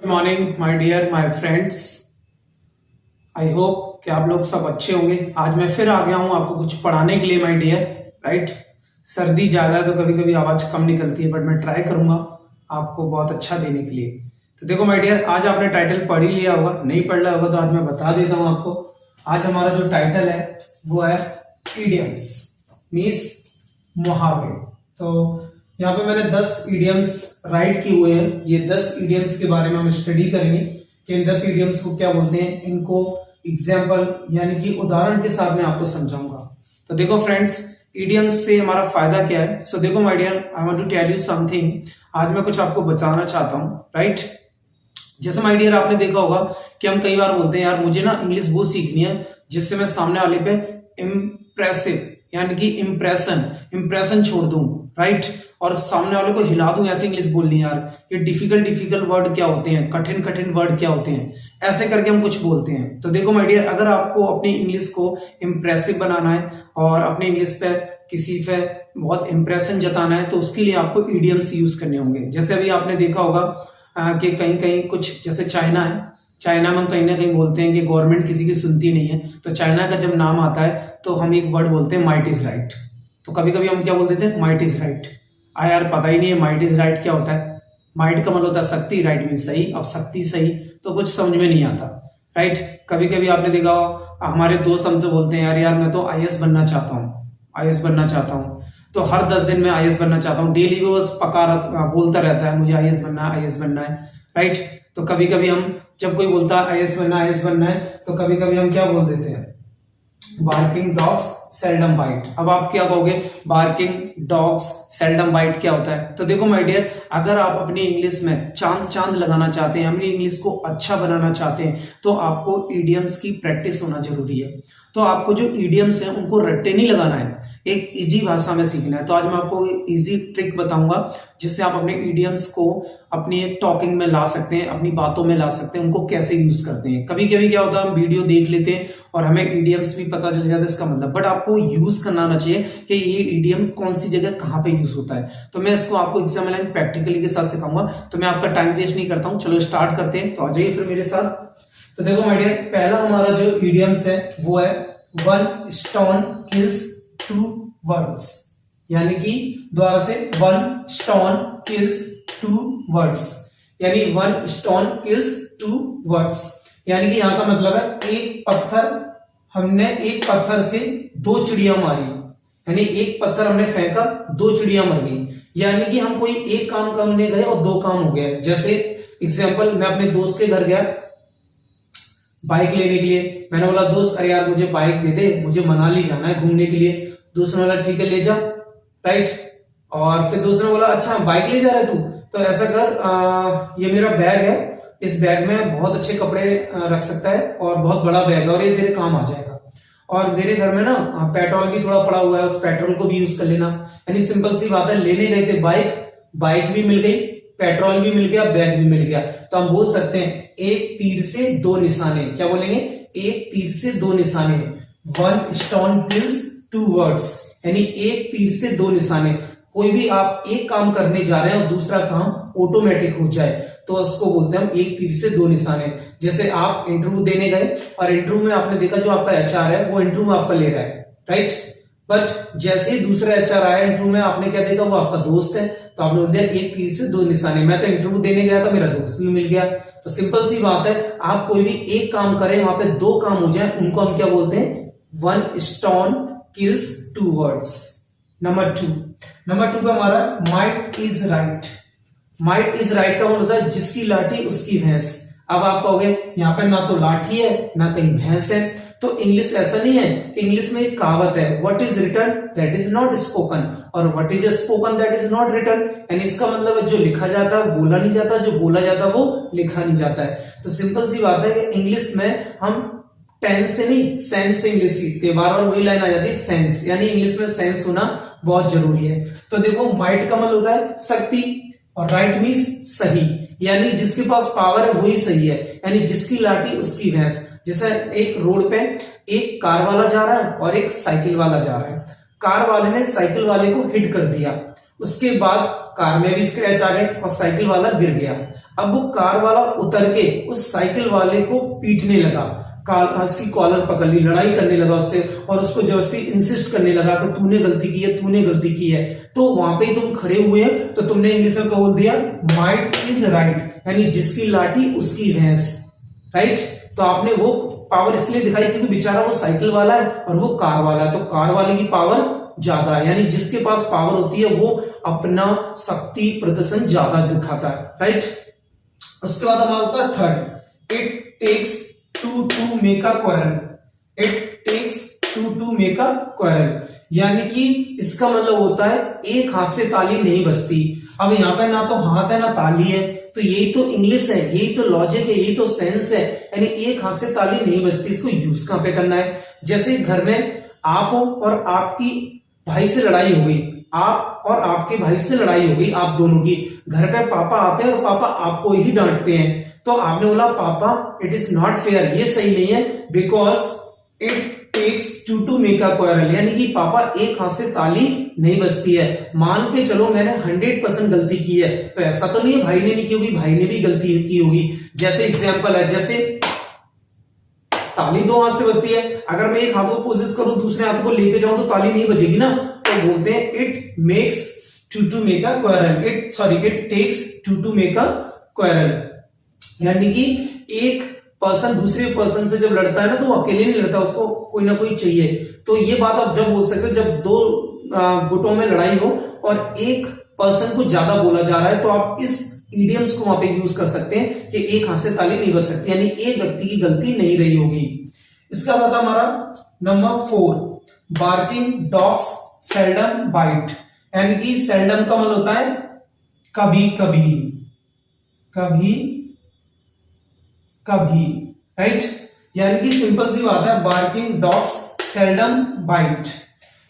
Good morning my dear my friends. I hope कि आप लोग सब अच्छे होंगे। आज मैं फिर आ गया हूं आपको कुछ पढ़ाने के लिए माय डियर। राइट, सर्दी ज़्यादा है तो कभी कभी आवाज़ कम निकलती है, बट मैं ट्राई करूंगा आपको बहुत अच्छा देने के लिए। तो देखो माय डियर, आज आपने टाइटल पढ़ ही लिया होगा, नहीं पढ़ लिया होगा तो आज मैं बता देता हूं आपको। आज हमारा जो टाइटल है वो है इडियम्स, मीन्स मुहावरे। तो यहाँ पे मैंने 10 इडियम्स राइट किए हुए हैं। ये 10 इडियम्स के बारे में हम स्टडी करेंगे कि इन 10 इडियम्स को क्या बोलते हैं, इनको एग्जाम्पल यानी कि उदाहरण के साथ मैं आपको समझाऊंगा। तो देखो फ्रेंड्स, इडियम्स से हमारा फायदा क्या है। सो देखो my dear, I want to tell you something. आज मैं कुछ आपको बताना चाहता हूँ। राइट, जैसे माय डियर आपने देखा होगा कि हम कई बार बोलते हैं यार मुझे ना इंग्लिश वो सीखनी है जिससे मैं सामने वाले पे इम्प्रेसिव यानी कि इंप्रेशन छोड़ दूं। राइट, और सामने वाले को हिला दूं, ऐसे इंग्लिश बोलनी यार। ये डिफिकल्ट वर्ड क्या होते हैं, कठिन वर्ड क्या होते हैं, ऐसे करके हम कुछ बोलते हैं। तो देखो माय डियर, अगर आपको अपनी इंग्लिश को इम्प्रेसिव बनाना है और अपनी इंग्लिश पे किसी पे बहुत इंप्रेशन जताना है तो उसके लिए आपको इडियम्स यूज करने होंगे। जैसे अभी आपने देखा होगा कि कहीं कहीं कुछ, जैसे चाइना है, चाइना में हम कहीं ना कहीं बोलते हैं कि गवर्नमेंट किसी की सुनती नहीं है, तो चाइना का जब नाम आता है तो हम एक वर्ड बोलते हैं माइट इज राइट। तो कभी कभी हम क्या बोल देते हैं, माइट इज राइट। यार पता ही नहीं है माइट इज राइट क्या होता है। माइट का मतलब होता है शक्ति, राइट मीन सही। अब शक्ति सही तो कुछ समझ में नहीं आता। राइट, कभी कभी आपने देखा हो हमारे दोस्त हमसे बोलते हैं यार यार मैं तो आईएएस बनना चाहता हूँ, आईएएस बनना चाहता हूँ। तो हर 10 दिन में आईएएस बनना चाहता हूँ, डेली वो बस बोलता रहता है मुझे आईएएस बनना है, आईएएस बनना है। राइट, तो कभी कभी हम जब कोई बोलता है आईएएस बनना है तो कभी कभी हम क्या बोल देते हैं, बार्किंग डॉग्स सेल्डम बाइट। अब आप क्या कहोगे, बार्किंग डॉग्स सेल्डम बाइट क्या होता है। तो देखो माय डियर, अगर आप अपनी इंग्लिश में चांद लगाना चाहते हैं, अपनी इंग्लिश को अच्छा बनाना चाहते हैं तो आपको इडियम्स की प्रैक्टिस होना जरूरी है। तो आपको जो इडियम्स हैं उनको रट्टे नहीं लगाना है, एक इजी भाषा में सीखना है। तो आज मैं आपको एक इजी ट्रिक बताऊंगा जिससे आप अपने इडियम्स को अपनी टॉकिंग में ला सकते हैं, अपनी बातों में ला सकते हैं, उनको कैसे यूज करते हैं। कभी कभी क्या होता है, हम वीडियो देख लेते हैं और हमें इडियम्स भी पता चल जाता है इसका मतलब, बट आपको यूज करना आना चाहिए कि ये इडियम कौन सी जगह कहां पे यूज होता है। तो मैं इसको आपको एग्जाम्पल एंड प्रैक्टिकली के साथ सिखाऊंगा। तो मैं आपका टाइम वेस्ट नहीं करता हूं, चलो स्टार्ट करते हैं। तो आ जाइए फिर मेरे साथ। तो देखो माय डियर, पहला हमारा जो इडियम्स है वो है one stone kills two words, यानी कि दोबारा से one stone kills two words, यानी one stone kills two words, यानी कि यहां का मतलब है हमने एक पत्थर से 2 चिड़िया मारी, यानी एक पत्थर हमने फेंका 2 चिड़िया मर गई। यानी कि हम कोई एक काम करने गए और 2 काम हो गए। जैसे एग्जांपल, मैं अपने दोस्त के घर गया बाइक लेने के लिए। मैंने बोला दोस्त अरे यार मुझे बाइक दे दे, मुझे मनाली जाना है घूमने के लिए। दोस्त ने बोला ठीक है ले जा। राइट, और फिर दोस्त ने बोला अच्छा बाइक ले जा रहा है तू, तो ऐसा कर ये मेरा बैग है, इस बैग में बहुत अच्छे कपड़े रख सकता है और बहुत बड़ा बैग है और ये तेरे काम आ जाएगा। और मेरे घर में ना पेट्रोल भी थोड़ा पड़ा हुआ है, उस पेट्रोल को भी यूज कर लेना। यानी सिंपल सी बात है, लेने गए थे बाइक भी मिल गई, पेट्रोल भी मिल गया, बैग भी मिल गया। तो हम बोल सकते हैं एक तीर से 2 निशाने। क्या बोलेंगे, एक तीर से 2 निशाने। वन स्टोन किल्स 2 वर्ड्स, यानी एक तीर से 2 निशाने। कोई भी आप एक काम करने जा रहे हैं और दूसरा काम ऑटोमेटिक हो जाए तो उसको बोलते हैं हम एक तीर से 2 निशाने। जैसे आप इंटरव्यू देने गए और इंटरव्यू में आपने देखा जो आपका एचआर है वो इंटरव्यू आपका ले रहा है। राइट, बट जैसे ही दूसरा एचआर आया इंटरव्यू में, आपने क्या देखा, वो आपका दोस्त है, तो आपने बोल दिया एक तीर से 2 निशाने। मैं तो इंटरव्यू देने गया था, मेरा दोस्त भी मिल गया। तो सिंपल सी बात है, आप कोई भी एक काम करें वहां पे 2 काम हो जाए, उनको हम क्या बोलते हैं, one stone kills 2 words. Number 2 पे हमारा might is right. Might is right का मतलब होता है जिसकी लाठी उसकी भैंस। अब आप कहोगे यहाँ पे ना तो लाठी है ना कहीं भैंस है। तो इंग्लिश ऐसा नहीं है कि इंग्लिश में एक कहावत है, what is written that is not spoken, और what is spoken that is not written. यानी इसका मतलब है जो लिखा जाता है बोला नहीं जाता, जो बोला जाता है वो लिखा नहीं जाता है। तो सिंपल सी बात है कि इंग्लिश में हम टेंस से नहीं सेंस से इंग्लिश सीखते हैं। बार बार वही लाइन आ जाती है सेंस, यानी इंग्लिश में सेंस होना बहुत जरूरी है। तो देखो माइट का मतलब होता है शक्ति और राइट मीन्स सही, यानी जिसके पास पावर है वही सही है, यानी जिसकी लाठी उसकी भैंस। जैसे एक रोड पे एक कार वाला जा रहा है और एक साइकिल वाला जा रहा है। कार वाले ने साइकिल वाले को हिट कर दिया उसके बाद कार में भी स्क्रैच आ गए और साइकिल वाला गिर गया। अब वो कार वाला उतर के उस साइकिल वाले को पीटने लगा, उसकी कॉलर पकड़ ली, लड़ाई करने लगा उससे और उसको जबरदस्ती इंसिस्ट करने लगा कि तूने गलती की है, तूने गलती की है। तो वहां पे तुम खड़े हुए हैं तो तुमने इंग्लिश में बोल दिया माइट इज राइट, यानी जिसकी लाठी उसकी भैंस, राइट। तो आपने वो पावर इसलिए दिखाई क्योंकि बेचारा वो साइकिल वाला है और वो कार वाला है, तो कार वाले की पावर ज्यादा है, यानी जिसके पास पावर होती है वो अपना शक्ति प्रदर्शन ज्यादा दिखाता है, राइट। उसके बाद हमारा होता है third, it takes to make a quarrel, it takes to make a quarrel, यानी कि इसका मतलब होता है एक हाथ से ताली नहीं बजती। अब यहाँ पे ना तो हाथ है ना ताली है, तो यही तो इंग्लिश है, यही तो लॉजिक है, यही तो सेंस है, यानी एक हाथ से ताली नहीं बजती। इसको यूज कहां पे करना है? जैसे घर में आप हो और आपकी भाई से लड़ाई हो गई, आप और आपके भाई से लड़ाई हो गई, आप दोनों की। घर पे पापा आते हैं और पापा आपको ही डांटते हैं, तो आपने बोला पापा इट इज नॉट फेयर, ये सही नहीं है, because it takes to make a quarrel, यानी कि पापा एक हाथ से ताली नहीं बजती है। मान के चलो मैंने 100% गलती की है, तो ऐसा तो नहीं है भाई ने नहीं की होगी, भाई ने भी गलती की होगी। जैसे एग्जांपल है, जैसे ताली दो हाथ से बजती है, अगर मैं एक हाथ को कोशिश करूं दूसरे हाथ को लेके जाऊं तो ताली नहीं बजेगी ना, तो बोलते हैं it makes to make a quarrel, it takes to make a quarrel, यानी कि एक पर्सन दूसरे पर्सन से जब लड़ता है ना तो वो अकेले नहीं लड़ता, उसको कोई ना कोई चाहिए। तो ये बात आप जब बोल सकते हो जब दो गुटों में लड़ाई हो और एक पर्सन को ज्यादा बोला जा रहा है, तो आप इस इडियम्स को वहां पे यूज कर सकते हैं कि एक हाथ से ताली नहीं बज सकती, यानी एक व्यक्ति की गलती नहीं रही होगी। इसका बाद हमारा number 4, barking dogs seldom bite, यानी कि सेल्डम का मतलब होता है कभी कभी, कभी कभी, राइट। यानी कि सिंपल सी बात है, बार्किंग डॉग्स सेल्डम बाइट,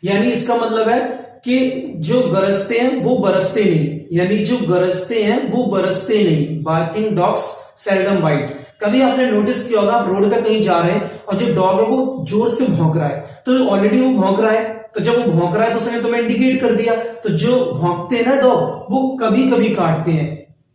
यानी इसका मतलब है कि जो गरजते हैं वो बरसते नहीं, यानी जो गरजते हैं वो बरसते नहीं। Barking dogs seldom bite. कभी आपने नोटिस किया होगा, आप रोड पे कहीं जा रहे हैं और जो डॉग है वो जोर से भौंक रहा है, तो ऑलरेडी वो भौंक रहा है, तो जब वो भौंक रहा है तो उसने तुम्हें इंडिकेट कर दिया। तो जो भौंकते हैं ना डॉग वो कभी कभी काटते हैं,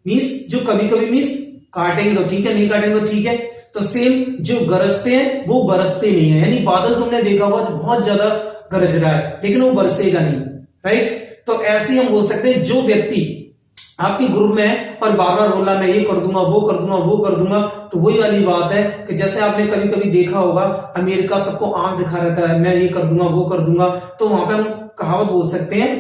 मींस जो कभी कभी मींस काटेंगे तो ठीक है, नहीं काटेंगे तो ठीक है। तो सेम जो गरजते हैं वो बरसते नहीं है, यानी बादल तुमने देखा होगा बहुत ज्यादा गरज रहा है लेकिन वो बरसेगा नहीं, राइट। तो ऐसे हम बोल सकते हैं जो व्यक्ति आपके ग्रुप में है और बार बार बोला मैं ये कर दूंगा वो कर दूंगा वो कर दूंगा, तो वही वाली बात है कि जैसे आपने कभी कभी देखा होगा अमेरिका सबको आंख दिखा रहता है, मैं ये कर दूंगा वो कर दूंगा, तो वहां पे हम कहावत बोल सकते हैं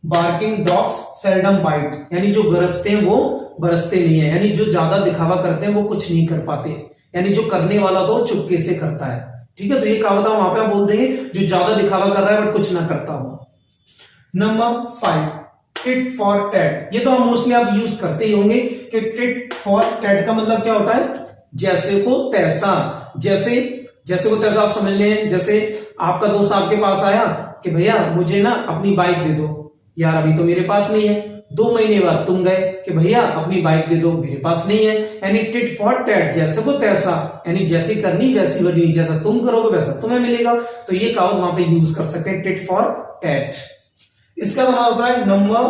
बार्किंग डॉग्स सेल्डम बाइट, यानी जो गरजते हैं वो बरसते नहीं है, यानी जो ज्यादा दिखावा करते हैं वो कुछ नहीं कर पाते, यानी जो करने वाला तो चुपके से करता है, ठीक है। तो ये कहावत वहां पे आप बोल देंगे जो ज्यादा दिखावा कर रहा है बट कुछ ना करता हो। नंबर 5, टिट फॉर टैट, ये तो हम मोस्टली आप यूज करते ही होंगे कि टिट फॉर टैट का मतलब क्या होता है? जैसे को तैसा, जैसे को तैसा आप समझ लें। जैसे आपका दोस्त आपके पास आया कि भैया मुझे ना अपनी बाइक दे दो, यार अभी तो मेरे पास नहीं है। 2 महीने बाद तुम गए कि भैया अपनी बाइक दे दो, मेरे पास नहीं है, यानी टिट फॉर टैट, जैसे को तैसा, यानी जैसी करनी वैसी करनी, जैसा तुम करोगे वैसा तुम्हें मिलेगा। तो ये कहावत वहां पे यूज कर सकते हैं, टिट फॉर टैट। इसका नाम होता है number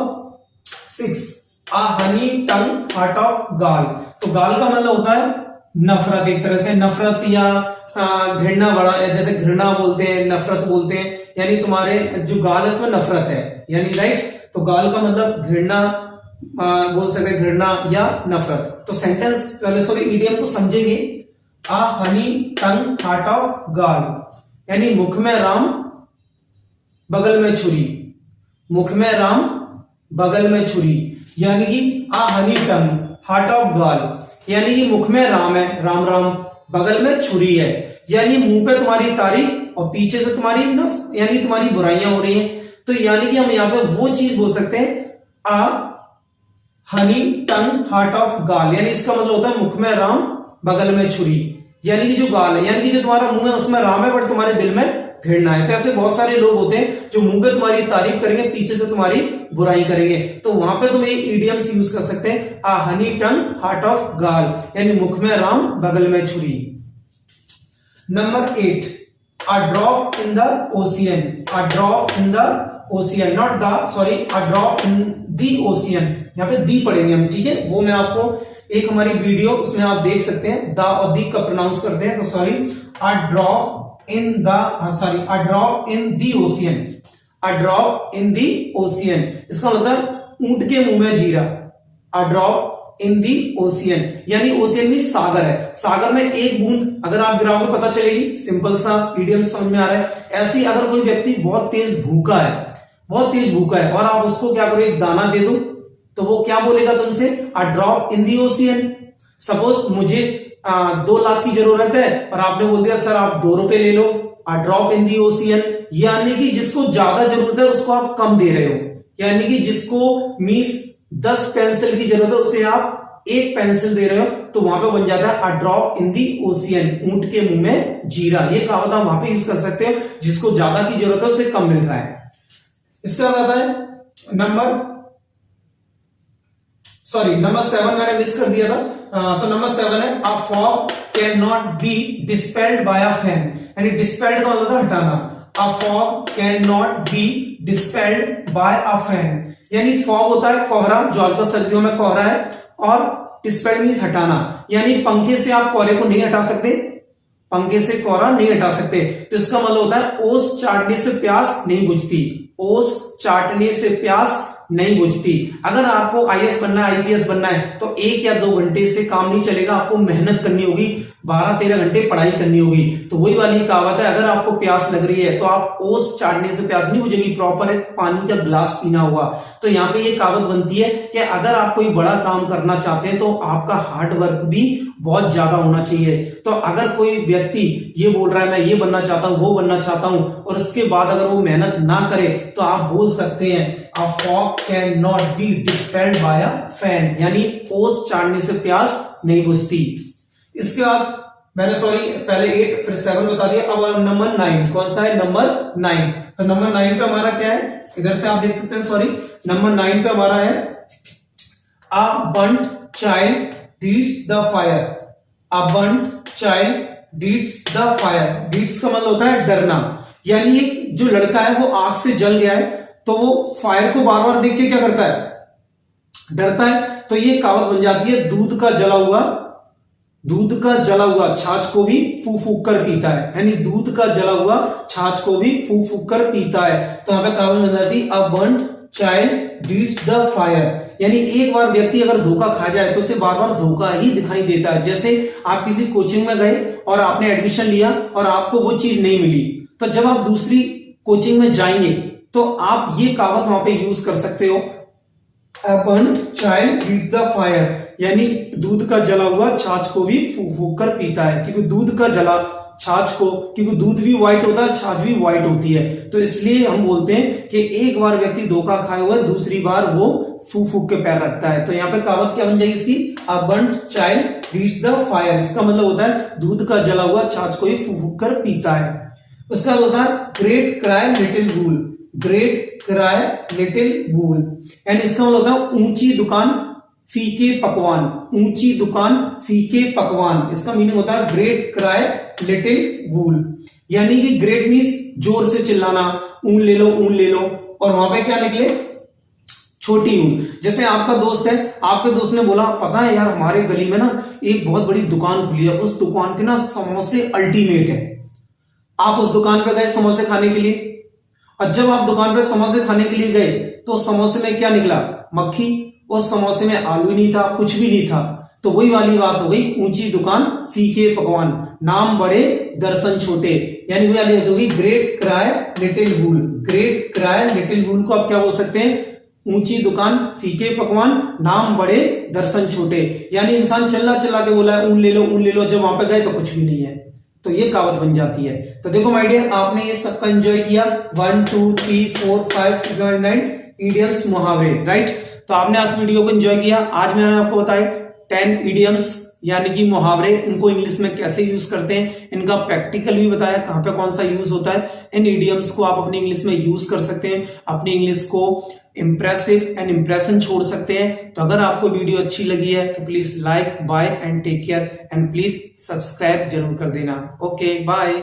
6, a honey tongue heart of gall. तो गाल का मतलब होता है नफरत, एक तरह से नफरत या घृणा, बड़ा जैसे घृणा बोलते हैं, नफरत बोलते हैं, यानी तुम्हारे जो गाल है उसमें नफरत है, यानी राइट। तो गाल का मतलब घृणा बोल सकते हैं, घृणा या नफरत। तो सेंटेंस पहले सॉरी इडियम को समझेंगे। आ हनी टंग हार्ट ऑफ गाल, यानी मुख में राम बगल में छुरी, मुख में राम बगल में छुरी, यानी कि आ हनी टंग हार्ट ऑफ गाल, यानी कि मुख में राम है, राम राम, बगल में छुरी है, यानी मुंह पे तुम्हारी तारीफ और पीछे से तुम्हारी नफ, यानी तुम्हारी बुराइयां हो रही हैं। तो यानी कि हम यहां पे वो चीज बोल सकते हैं, आ हनी टंग हार्ट ऑफ गाल, यानी इसका मतलब होता है मुख में राम बगल में छुरी, यानी कि जो गाल है, यानी कि जो तुम्हारा मुंह है उसमें राम है बट तुम्हारे दिल में घृणा है। तो ऐसे बहुत सारे लोग होते हैं जो मुंह पे तुम्हारी तारीफ करेंगे, पीछे से तुम्हारी बुराई करेंगे। तो वहां पे तुम एक इडियम्स यूज कर सकते हैं, आ हनी टंग हार्ट ऑफ गाल, यानी मुख में राम बगल में छुरी। Number 8, a drop in the ocean, a drop in the ocean, not the, sorry, a drop in the ocean, यहाँ पे दी पढ़ेंगे हम, ठीक है, वो मैं आपको एक हमारी वीडियो उसमें आप देख सकते हैं, द और दी का प्रोनाउंस करते हैं, तो sorry, a drop in the, sorry, a drop in the ocean, a drop in the ocean, इसका मतलब ऊंट के मुंह में जीरा, a drop in the ocean, यानी ओशियन में सागर है, सागर में एक बूंद अगर आप गिराओगे पता चलेगी, सिंपल सा इडियम समझ में आ रहा है। ऐसे ही अगर कोई व्यक्ति बहुत तेज भूखा है, बहुत तेज भूखा है, और आप उसको क्या करो, एक दाना दे दो, तो वो क्या बोलेगा तुमसे, a drop in the ocean. Suppose मुझे 2 लाख की जरूरत है और आपने बोल दिया सर आप 2 रुपए ले लो, a drop in the ocean, यानी कि जिसको ज्यादा जरूरत है उसको आप कम दे रहे हो, यानी कि जिसको मींस 10 पेंसिल की जरूरत है उसे आप 1 पेंसिल दे रहे हो, तो वहां पे बन जाता है a drop in the ocean, ऊंट के मुंह में जीरा। ये कहावत आप वहां पे यूज कर सकते हो, जिसको ज्यादा की जरूरत है उसे कम मिल रहा है। इसके बाद आता है नंबर 7 मैंने मिस कर दिया था, तो नंबर 7 है, a fog can not be dispelled by a fan, यानी डिस्पेल्ड का मतलब हटाना, a fog can not be dispelled by a fan, यानी फॉग होता है कोहरा, जो हल्का सर्दियों में कोहरा है, और डिस्पेल्ड मींस हटाना, यानी पंखे से आप कोहरे को नहीं हटा सकते, पंखे से कोहरा नहीं हटा सकते, तो इसका मतलब होता है ओस चाटने से प्यास नहीं बुझती, ओस चाटने से प्यास नहीं बुझती। अगर आपको आईएएस बनना है, आईपीएस बनना है, तो 1 या 2 घंटे से काम नहीं चलेगा, आपको मेहनत करनी होगी, 12-13 घंटे पढ़ाई करनी होगी। तो वही वाली कहावत है, अगर आपको प्यास लग रही है तो आप ओस चाटने से प्यास नहीं बुझेगी, प्रॉपर एक पानी का ग्लास पीना होगा। तो यहाँ पे ये कहावत बनती है कि अगर आप कोई बड़ा काम करना चाहते हैं तो आपका हार्ड वर्क भी बहुत ज्यादा होना चाहिए। तो अगर कोई व्यक्ति ये बोल रहा है मैं ये बनना चाहता हूं, वो बनना चाहता हूं, और उसके बाद अगर वो मेहनत ना करे, तो आप बोल सकते हैं a fog can not be dispelled by a fan, यानी ओस चाटने से प्यास नहीं बुझती। इसके बाद मैंने सॉरी पहले 8 फिर 7 बता दिया, अब नंबर 9 कौन सा है, नंबर 9। तो नंबर 9 पे हमारा क्या है, इधर से आप देख सकते हैं, सॉरी, नंबर 9 पे हमारा है, a burned child reads the fire, a burned child reads the fire, reads का मतलब होता है डरना, यानी एक जो लड़का है वो आग से जल गया है, तो वो फायर को बार बार देख के क्या करता है, डरता है। तो ये कहावत बन जाती है, दूध का जला हुआ छाछ को भी फूक फूक कर पीता है, यानी दूध का जला हुआ छाछ को भी फूक फूक कर पीता है। तो यहां पे कहावत बन जाती है, a burned child reads the fire, यानी एक बार व्यक्ति अगर धोखा खा जाए तो उसे बार बार धोखा ही दिखाई देता है। जैसे आप किसी कोचिंग में गए और आपने एडमिशन लिया और आपको वो चीज नहीं मिली, तो जब आप दूसरी कोचिंग में जाएंगे तो आप ये कहावत वहां पे यूज कर सकते हो, a burned child reads the fire, यानी दूध का जला हुआ छाछ को भी फूक फूक कर पीता है, क्योंकि दूध का जला छाछ को, क्योंकि दूध भी व्हाइट होता है, छाछ भी व्हाइट होती है, तो इसलिए हम बोलते हैं कि एक बार व्यक्ति धोखा खाए हुआ है, दूसरी बार वो फूक फूक के पैर रखता है। तो यहाँ पे कहावत क्या बन जाएगी इसकी, a burned child reads the fire, इसका मतलब होता है दूध का जला हुआ छाछ को ही फूक फूक कर पीता है। उसका होता है ग्रेट क्राई लिटिल वूल, ग्रेट क्राई लिटिल वूल, यानी इसका मतलब होता है ऊंची दुकान फीके पकवान, ऊंची दुकान फीके पकवान, इसका मीनिंग होता है ग्रेट क्राई लिटिल वूल, यानी कि ग्रेट मींस जोर से चिल्लाना, ऊन ले लो ऊन ले लो, और वहां पे क्या निकले, छोटी ऊन। जैसे आपका दोस्त है, आपके दोस्त ने बोला पता है यार हमारे गली में ना एक बहुत बड़ी दुकान खुली है, उस दुकान के ना समोसे अल्टीमेट है। आप उस दुकान पे गए समोसे खाने के लिए, और जब आप दुकान पे समोसे खाने के लिए गए तो समोसे में क्या निकला, मक्खी, उस समोसे में आलू ही नहीं था, कुछ भी नहीं था। तो वही वाली बात हो गई, ऊंची दुकान फीके पकवान, नाम बड़े दर्शन छोटे, यानी वही वाली बात होगी ग्रेट क्राई लिटिल वूल, ग्रेट क्राई लिटिल वूल को आप क्या बोल सकते हैं, ऊंची दुकान फीके पकवान, नाम बड़े दर्शन छोटे, यानी इंसान चिल्ला चिल्ला के बोला है ऊन ले लो ऊन ले लो, जब वहां पे गए तो कुछ भी नहीं है, तो ये कहावत बन जाती है। तो देखो माय डियर, आपने ये सबका एंजॉय किया, 1 2 3 4 5 6 7 9 इडियम्स मुहावरे, राइट। तो आपने आज वीडियो को एंजॉय किया। आज मैंने आपको बताया 10 इडियम्स यानी कि मुहावरे, इनको इंग्लिश में कैसे यूज करते हैं, इनका प्रैक्टिकल भी बताया कहां पे कौन सा यूज होता है। इन इडियम्स को आप अपनी इंग्लिश में यूज कर सकते हैं, अपनी इंग्लिश को इंप्रेसिव एंड इंप्रेशन छोड़ सकते हैं। तो अगर आपको वीडियो अच्छी लगी है तो please like bye and take care, and please subscribe जरूर कर देना। Okay bye.